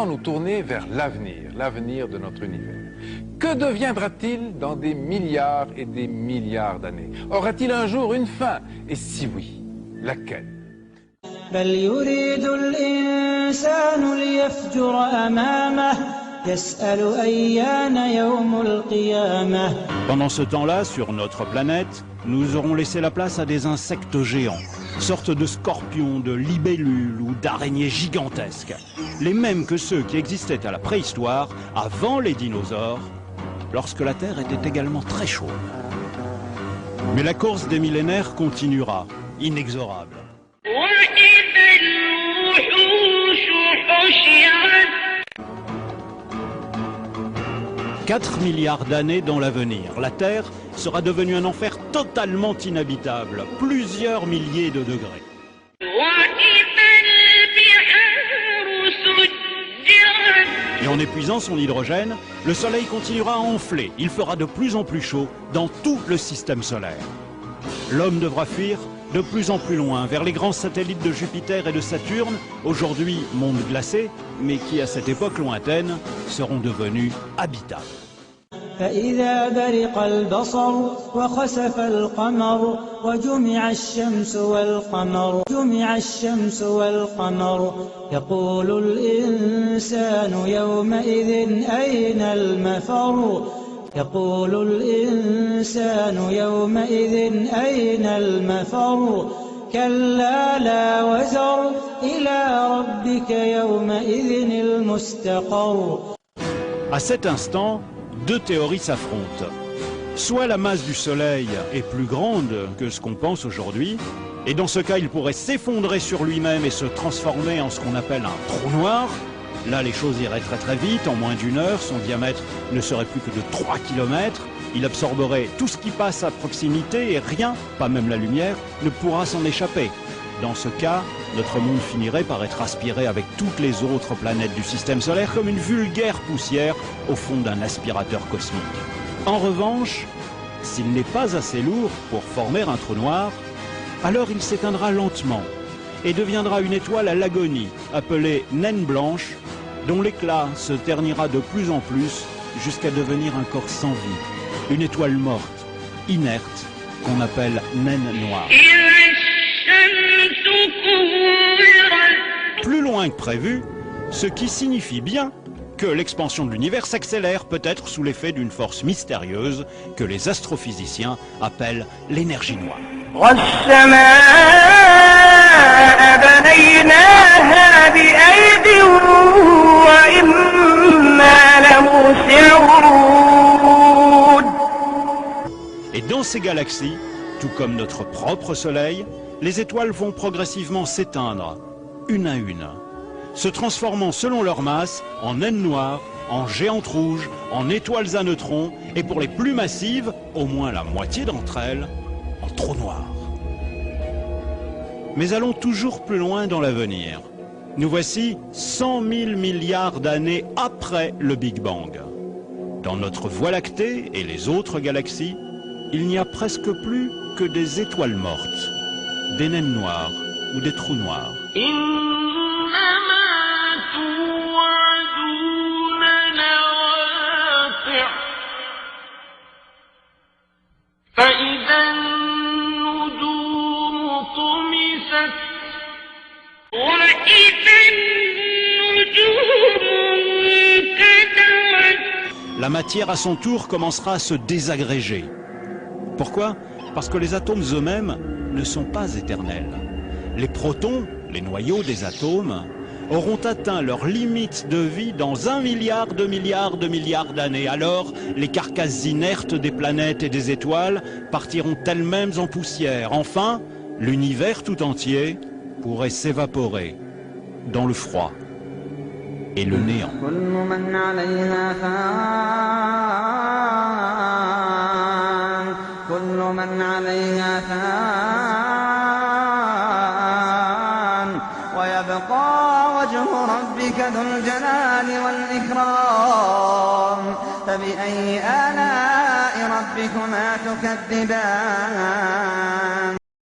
nous tourner vers l'avenir de notre univers. Que deviendra-t-il dans des milliards et des milliards d'années? Aura-t-il un jour une fin? Et si oui, laquelle? بل يريد الإنسان ليفجر أمامه يسأل أيان يوم القيامة. Pendant ce temps-là, sur notre planète, nous aurons laissé la place à des insectes géants, sortes de scorpions, de libellules ou d'araignées gigantesques, les mêmes que ceux qui existaient à la préhistoire, avant les dinosaures, lorsque la Terre était également très chaude. Mais la course des millénaires continuera, inexorable. 4 milliards d'années dans l'avenir, la Terre sera devenue un enfer totalement inhabitable, plusieurs milliers de degrés. Et en épuisant son hydrogène, le Soleil continuera à enfler. Il fera de plus en plus chaud dans tout le système solaire. L'homme devra fuir de plus en plus loin, vers les grands satellites de Jupiter et de Saturne, aujourd'hui mondes glacés, mais qui à cette époque lointaine seront devenus habitables. فإذا برق البصر وخسف القمر وجمع الشمس والقمر يقول الإنسان يومئذ أين المفر كلا لا وزر إلى ربك يومئذ المستقر. À cet instant, deux théories s'affrontent. Soit la masse du Soleil est plus grande que ce qu'on pense aujourd'hui, et dans ce cas il pourrait s'effondrer sur lui-même et se transformer en ce qu'on appelle un trou noir. Là les choses iraient très très vite, en moins d'une heure, son diamètre ne serait plus que de 3 km, il absorberait tout ce qui passe à proximité et rien, pas même la lumière, ne pourra s'en échapper. Dans ce cas, notre monde finirait par être aspiré avec toutes les autres planètes du système solaire comme une vulgaire poussière au fond d'un aspirateur cosmique. En revanche, s'il n'est pas assez lourd pour former un trou noir, alors il s'éteindra lentement et deviendra une étoile à l'agonie, appelée naine blanche, dont l'éclat se ternira de plus en plus jusqu'à devenir un corps sans vie, une étoile morte, inerte, qu'on appelle naine noire. Plus loin que prévu, ce qui signifie bien que l'expansion de l'univers s'accélère peut-être sous l'effet d'une force mystérieuse que les astrophysiciens appellent l'énergie noire. Et dans ces galaxies, tout comme notre propre Soleil, les étoiles vont progressivement s'éteindre, une à une, se transformant selon leur masse en naines noires, en géantes rouges, en étoiles à neutrons, et pour les plus massives, au moins la moitié d'entre elles, en trous noirs. Mais allons toujours plus loin dans l'avenir. Nous voici 100 000 milliards d'années après le Big Bang. Dans notre Voie lactée et les autres galaxies, il n'y a presque plus que des étoiles mortes, des naines noires ou des trous noirs. La matière à son tour commencera à se désagréger. Pourquoi? Parce que les atomes eux-mêmes ne sont pas éternels. Les protons, les noyaux des atomes, auront atteint leur limite de vie dans 1 milliard de milliards de milliards d'années. Alors, les carcasses inertes des planètes et des étoiles partiront elles-mêmes en poussière. Enfin, l'univers tout entier pourrait s'évaporer dans le froid et le néant. فبأي آلاء ربكما تكذبان